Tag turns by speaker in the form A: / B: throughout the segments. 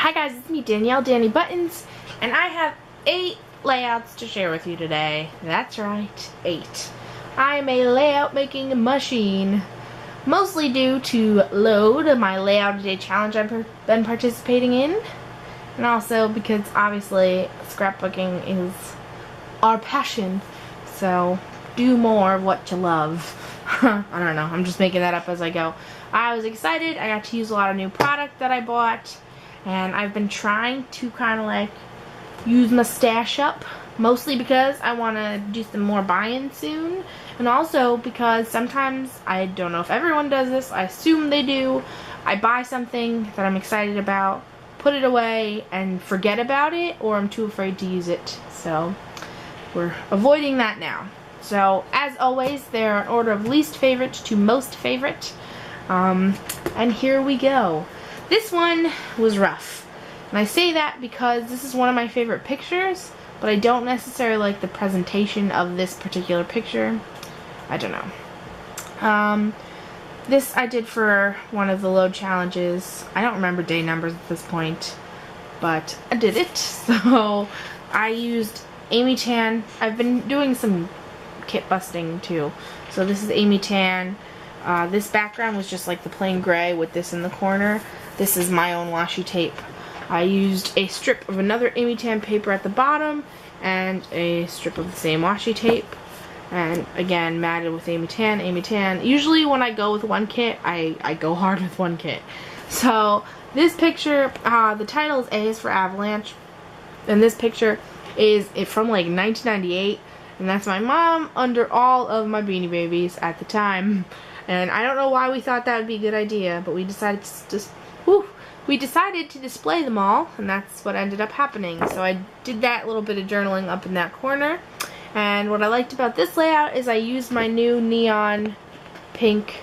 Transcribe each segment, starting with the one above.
A: Hi guys, it's me Danielle, Danny Buttons, and I have 8 layouts to share with you today. That's right, 8. I am a layout making machine, mostly due to Load, my layout today challenge I've been participating in, and also because obviously scrapbooking is our passion, so do more of what you love. I don't know, I'm just making that up as I go. I was excited, I got to use a lot of new product that I bought. And I've been trying to kind of like use my stash up, mostly because I want to do some more buy-ins soon, and also because sometimes, I don't know if everyone does this, I assume they do, I buy something that I'm excited about, put it away, and forget about it, or I'm too afraid to use it. So we're avoiding that now. So as always, they're in order of least favorite to most favorite, and here we go. This one was rough, and I say that because this is one of my favorite pictures, but I don't necessarily like the presentation of this particular picture. I don't know. This I did for one of the Load challenges. I don't remember day numbers at this point, but I did it. So I used Amy Tan. I've been doing some kit busting too. So this is Amy Tan. This background was just like the plain gray with this in the corner. This is my own washi tape. I used a strip of another Amy Tan paper at the bottom and a strip of the same washi tape. And again, matted with Amy Tan, Amy Tan. Usually when I go with one kit, I go hard with one kit. So this picture, the title is A is for Avalanche. And this picture is from like 1998. And that's my mom under all of my Beanie Babies at the time. And I don't know why we thought that would be a good idea, but we decided to display them all, and that's what ended up happening. So I did that little bit of journaling up in that corner. And what I liked about this layout is I used my new neon pink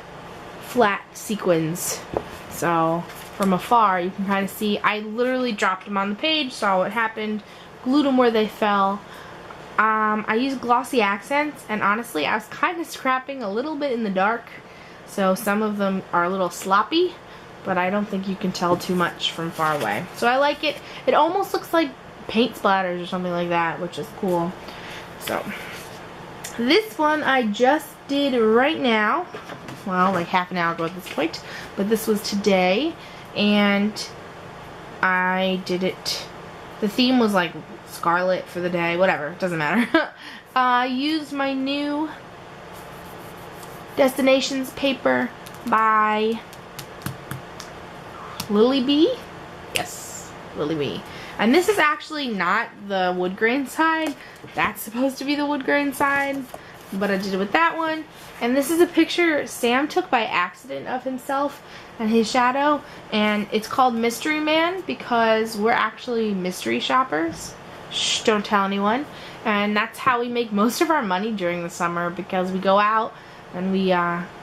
A: flat sequins. So from afar you can kind of see, I literally dropped them on the page, saw what happened, glued them where they fell. I used glossy accents, and honestly I was kind of scrapping a little bit in the dark, so some of them are a little sloppy, but I don't think you can tell too much from far away. So I like it. It almost looks like paint splatters or something like that, which is cool. So this one I just did right now, well, like half an hour ago at this point, but this was today, and I did it, the theme was like Scarlet for the day, whatever, doesn't matter. I used my new Destinations paper by Lily Bee. Yes, Lily Bee. And this is actually not the wood grain side. That's supposed to be the wood grain side, but I did it with that one. And this is a picture Sam took by accident of himself and his shadow, and it's called Mystery Man because we're actually mystery shoppers. Shh, don't tell anyone. And that's how we make most of our money during the summer, because we go out and we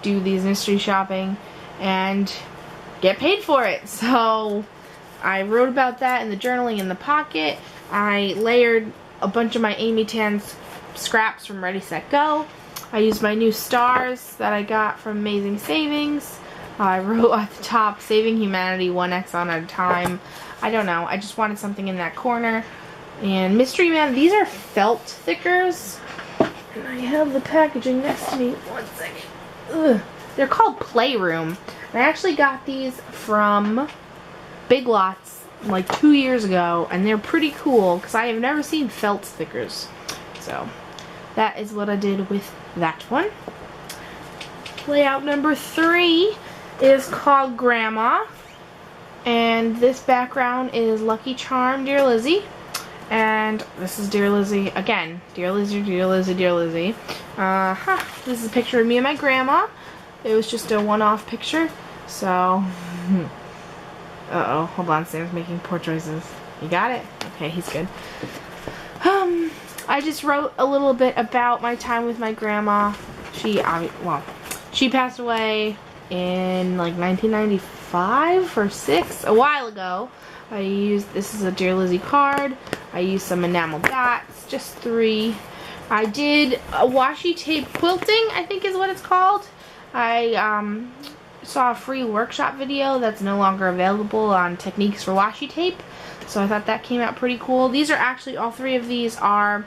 A: do these mystery shopping and get paid for it. So I wrote about that in the journaling in the pocket. I layered a bunch of my Amy Tan scraps from Ready Set Go. I used my new stars that I got from Amazing Savings. I wrote at the top, Saving Humanity 1X on at a time. I don't know, I just wanted something in that corner. And Mystery Man, these are felt thickers. And I have the packaging next to me. One second. Ugh. They're called Playroom. I actually got these from Big Lots like 2 years ago, and they're pretty cool because I have never seen felt stickers. So that is what I did with that one. Layout number 3 is called Grandma, and this background is Lucky Charm, Dear Lizzie. And this is Dear Lizzie again. Dear Lizzie, Dear Lizzie, Dear Lizzie. This is a picture of me and my grandma. It was just a one-off picture. So, uh-oh, hold on, Sam's making poor choices. You got it? Okay, he's good. I just wrote a little bit about my time with my grandma. She passed away in like 1995 or 6, a while ago. This is a Dear Lizzie card. I used some enamel dots, just 3. I did a washi tape quilting, I think is what it's called. I saw a free workshop video that's no longer available on techniques for washi tape. So I thought that came out pretty cool. These are actually, all three of these are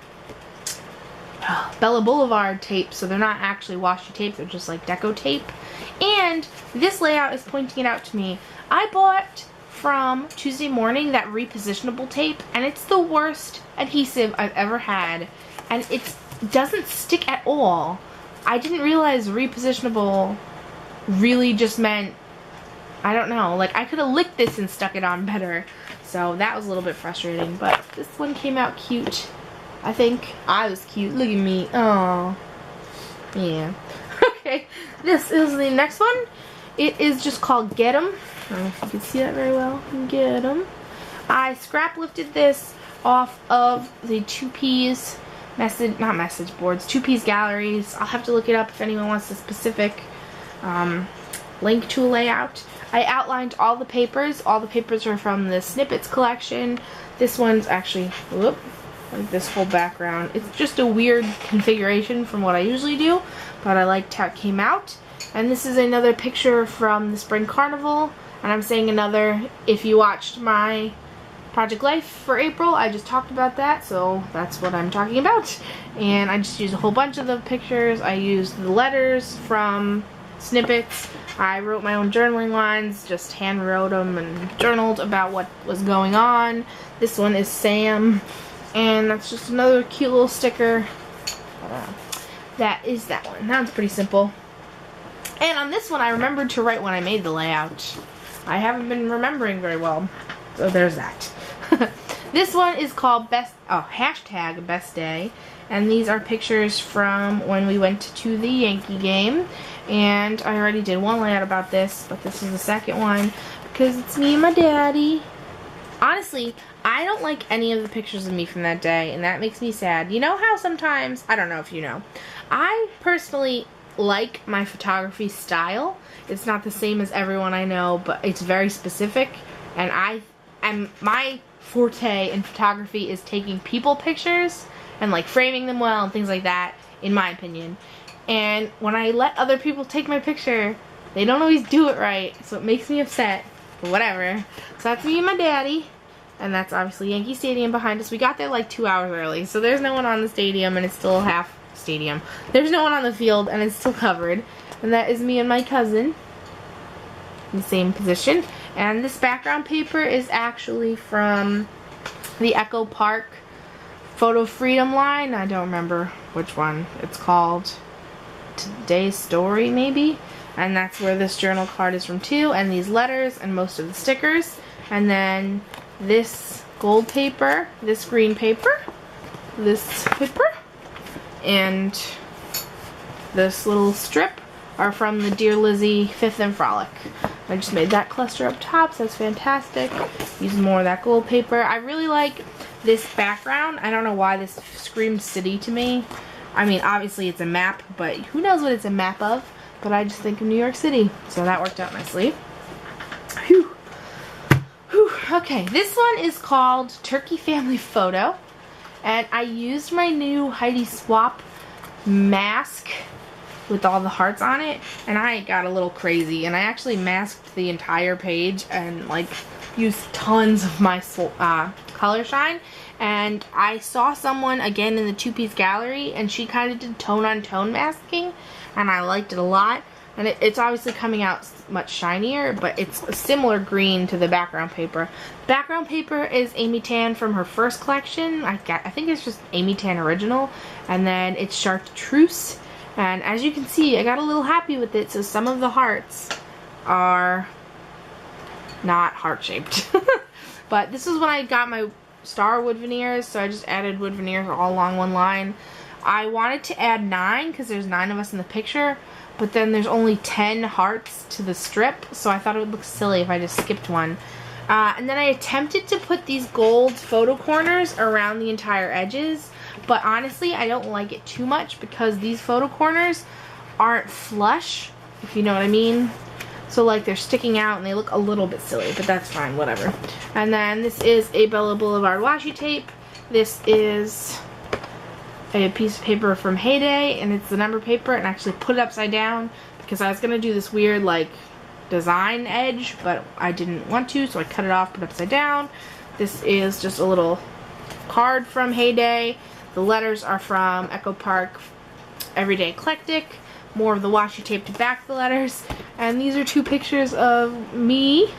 A: Bella Boulevard tape, so they're not actually washi tape, they're just like deco tape. And this layout is pointing it out to me. I bought from Tuesday Morning that repositionable tape, and it's the worst adhesive I've ever had, and it doesn't stick at all. I didn't realize repositionable really just meant, I don't know, like I could have licked this and stuck it on better. So that was a little bit frustrating, but this one came out cute. I think I was cute. Look at me. Oh, yeah. Okay, this is the next one. It is just called Get 'em. I don't know if you can see that very well. Get 'em. I scrap lifted this off of the 2Ps not message boards, 2Ps galleries. I'll have to look it up if anyone wants a specific link to a layout. I outlined all the papers. All the papers are from the Snippets collection. This one's actually, whoop, like this whole background. It's just a weird configuration from what I usually do, but I liked how it came out. And this is another picture from the Spring Carnival. And I'm saying another, if you watched my Project Life for April, I just talked about that, so that's what I'm talking about. And I just used a whole bunch of the pictures. I used the letters from Snippets. I wrote my own journaling lines, just hand wrote them and journaled about what was going on. This one is Sam, and that's just another cute little sticker. That is that one. That one's pretty simple. And on this one, I remembered to write when I made the layout. I haven't been remembering very well, so there's that. This one is called hashtag Best Day, and these are pictures from when we went to the Yankee game. And I already did one layout about this, but this is the second one because it's me and my daddy. Honestly, I don't like any of the pictures of me from that day, and that makes me sad. You know how sometimes, I don't know if you know, I personally like my photography style. It's not the same as everyone I know, but it's very specific, and my forte in photography is taking people pictures and like framing them well and things like that, in my opinion. And when I let other people take my picture, they don't always do it right, so it makes me upset, but whatever. So that's me and my daddy, and that's obviously Yankee Stadium behind us. We got there like 2 hours early, so there's no one on the stadium, and it's still half stadium. There's no one on the field, and it's still covered. And that is me and my cousin in the same position. And this background paper is actually from the Echo Park Photo Freedom line. I don't remember which one it's called. Today's Story, maybe? And that's where this journal card is from too, and these letters and most of the stickers. And then this gold paper, this green paper, this paper, and this little strip are from the Dear Lizzie 5th and Frolic. I just made that cluster up top, so that's fantastic. Use more of that gold paper. I really like this background. I don't know why this screams city to me. I mean, obviously it's a map, but who knows what it's a map of? But I just think of New York City, so that worked out nicely. Whew. Whew. Okay, this one is called Turkey Family Photo, and I used my new Heidi Swap mask with all the hearts on it, and I got a little crazy, and I actually masked the entire page and like used tons of my color shine. And I saw someone again in the 2Ps gallery, and she kind of did tone-on-tone masking, and I liked it a lot. And it's obviously coming out much shinier, but it's a similar green to the background paper. Background paper is Amy Tan from her first collection. I think it's just Amy Tan Original, and then it's Chartreuse. And as you can see, I got a little happy with it, so some of the hearts are not heart-shaped. But this is when I got my star wood veneers, so I just added wood veneers all along one line. I wanted to add 9 because there's 9 of us in the picture, but then there's only 10 hearts to the strip, so I thought it would look silly if I just skipped one. And then I attempted to put these gold photo corners around the entire edges, but honestly I don't like it too much because these photo corners aren't flush, if you know what I mean. So like they're sticking out and they look a little bit silly, but that's fine, whatever. And then this is a Bella Boulevard washi tape. This is a piece of paper from Heyday, and it's the number paper, and I actually put it upside down because I was going to do this weird like design edge, but I didn't want to, so I cut it off, put it upside down. This is just a little card from Heyday. The letters are from Echo Park Everyday Eclectic. More of the washi tape to back the letters. And these are 2 pictures of me,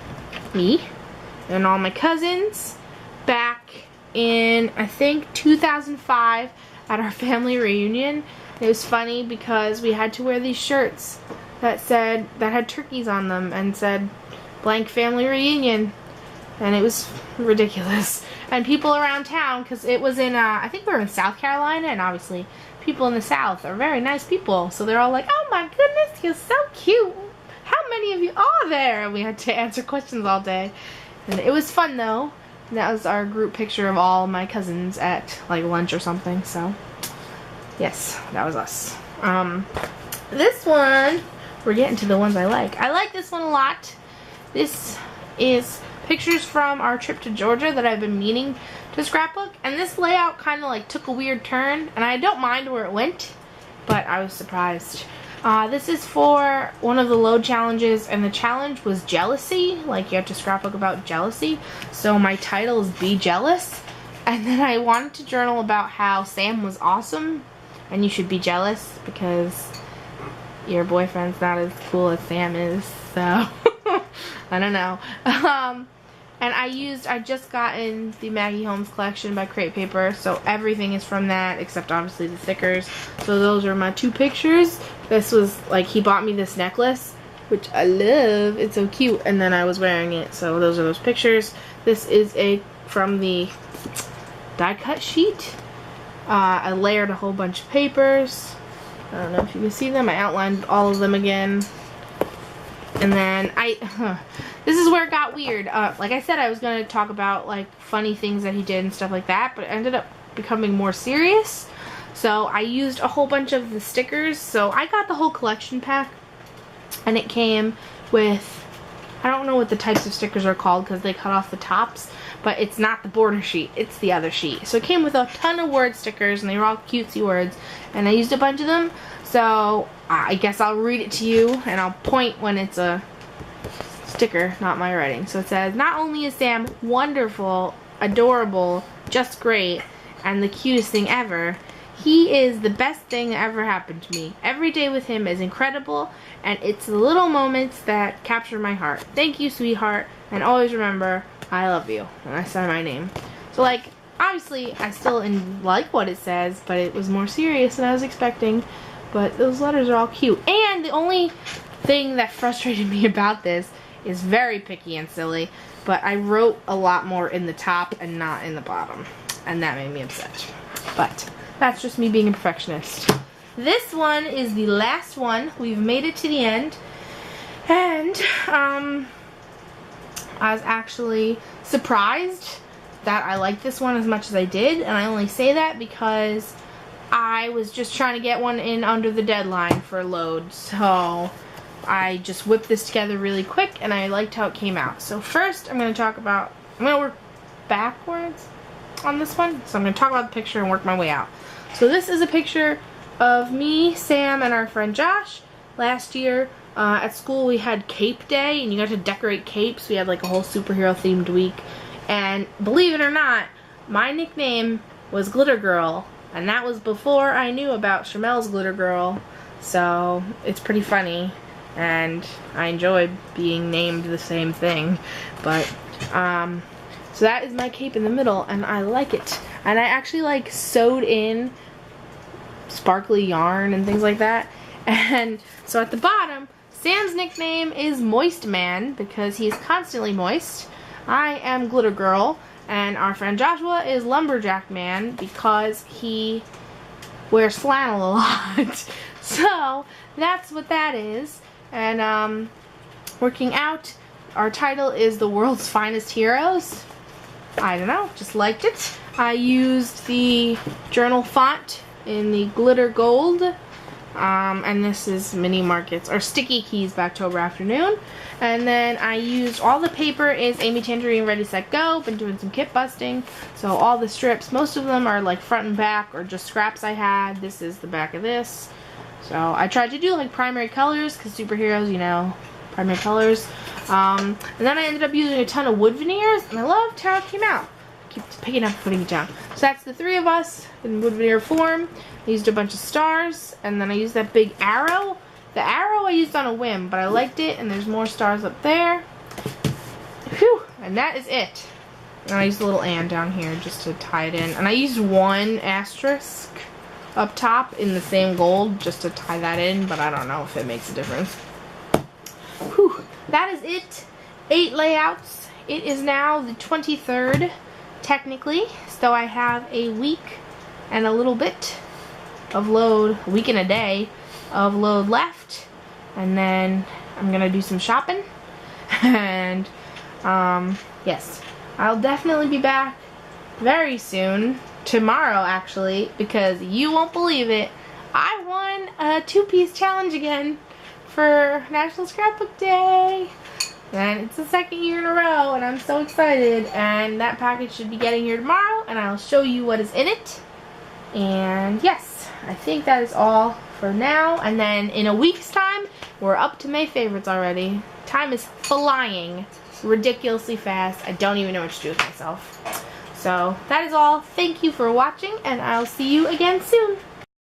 A: and all my cousins back in, I think, 2005 at our family reunion. It was funny because we had to wear these shirts that had turkeys on them and said blank family reunion, and it was ridiculous. And people around town, because it was in I think we were in South Carolina, and obviously people in the South are very nice people, so they're all like, oh my goodness, you're so cute, how many of you are there? And we had to answer questions all day, and it was fun though. And that was our group picture of all my cousins at like lunch or something. So yes, that was us. This one, we're getting to the ones I like. I like this one a lot. This is pictures from our trip to Georgia that I've been meaning to scrapbook, and this layout kind of like took a weird turn, and I don't mind where it went, but I was surprised. This is for one of the load challenges, and the challenge was jealousy. Like, you have to scrapbook about jealousy. So my title is Be Jealous, and then I wanted to journal about how Sam was awesome, and you should be jealous because your boyfriend's not as cool as Sam is, so I don't know. And I just gotten the Maggie Holmes collection by Crate Paper, so everything is from that except obviously the stickers. So those are my 2 pictures. This was like, he bought me this necklace, which I love. It's so cute, and then I was wearing it. So those are those pictures. This is from the die cut sheet. I layered a whole bunch of papers. I don't know if you can see them. I outlined all of them again. And then this is where it got weird. Like I said, I was going to talk about like funny things that he did and stuff like that, but it ended up becoming more serious. So I used a whole bunch of the stickers. So I got the whole collection pack, and it came with, I don't know what the types of stickers are called because they cut off the tops, but it's not the border sheet, it's the other sheet. So it came with a ton of word stickers, and they were all cutesy words, and I used a bunch of them. So I guess I'll read it to you, and I'll point when it's a sticker, not my writing. So it says, not only is Sam wonderful, adorable, just great, and the cutest thing ever, he is the best thing that ever happened to me. Every day with him is incredible, and it's the little moments that capture my heart. Thank you, sweetheart, and always remember, I love you. And I said my name. So like, obviously I still like what it says, but it was more serious than I was expecting. But those letters are all cute. And the only thing that frustrated me about this is very picky and silly, but I wrote a lot more in the top and not in the bottom, and that made me upset. But that's just me being a perfectionist. This one is the last one. We've made it to the end, and I was actually surprised that I liked this one as much as I did, and I only say that because I was just trying to get one in under the deadline for load, so I just whipped this together really quick, and I liked how it came out. So first, I'm going to work backwards on this one. So I'm going to talk about the picture and work my way out. So this is a picture of me, Sam, and our friend Josh. Last year at school we had Cape Day, and you got to decorate capes. We had like a whole superhero themed week, and believe it or not, my nickname was Glitter Girl. And that was before I knew about Chamel's Glitter Girl, so it's pretty funny, and I enjoy being named the same thing. But, so that is my cape in the middle, and I like it. And I actually like sewed in sparkly yarn and things like that. And so at the bottom, Sam's nickname is Moist Man because he's constantly moist. I am Glitter Girl. And our friend Joshua is Lumberjack Man because he wears flannel a lot. So that's what that is. And working out, our title is The World's Finest Heroes. I don't know, just liked it. I used the journal font in the glitter gold. And this is Mini Markets, or Sticky Keys by October Afternoon. And then I used, all the paper is Amy Tangerine Ready Set Go. Been doing some kit busting. So all the strips, most of them are like front and back or just scraps I had. This is the back of this. So I tried to do like primary colors because superheroes, you know, primary colors. And then I ended up using a ton of wood veneers, and I loved how it came out. Keep picking up, putting it down. So that's the three of us in wood veneer form. I used a bunch of stars, and then I used that big arrow. The arrow I used on a whim, but I liked it, and there's more stars up there. Whew, and that is it. And I used a little and down here just to tie it in. And I used one asterisk up top in the same gold just to tie that in, but I don't know if it makes a difference. Whew, that is it. 8 layouts. It is now the 23rd, technically, so I have a week and a little bit of load, a week and a day of load left, and then I'm gonna do some shopping. And yes, I'll definitely be back very soon, tomorrow actually, because you won't believe it, I won a 2-piece challenge again for National Scrapbook Day, and it's the 2nd year in a row, and I'm so excited. And that package should be getting here tomorrow, and I'll show you what is in it. And yes, I think that is all for now, and then in a week's time we're up to May favorites already. Time is flying ridiculously fast. I don't even know what to do with myself. So that is all. Thank you for watching, and I'll see you again soon.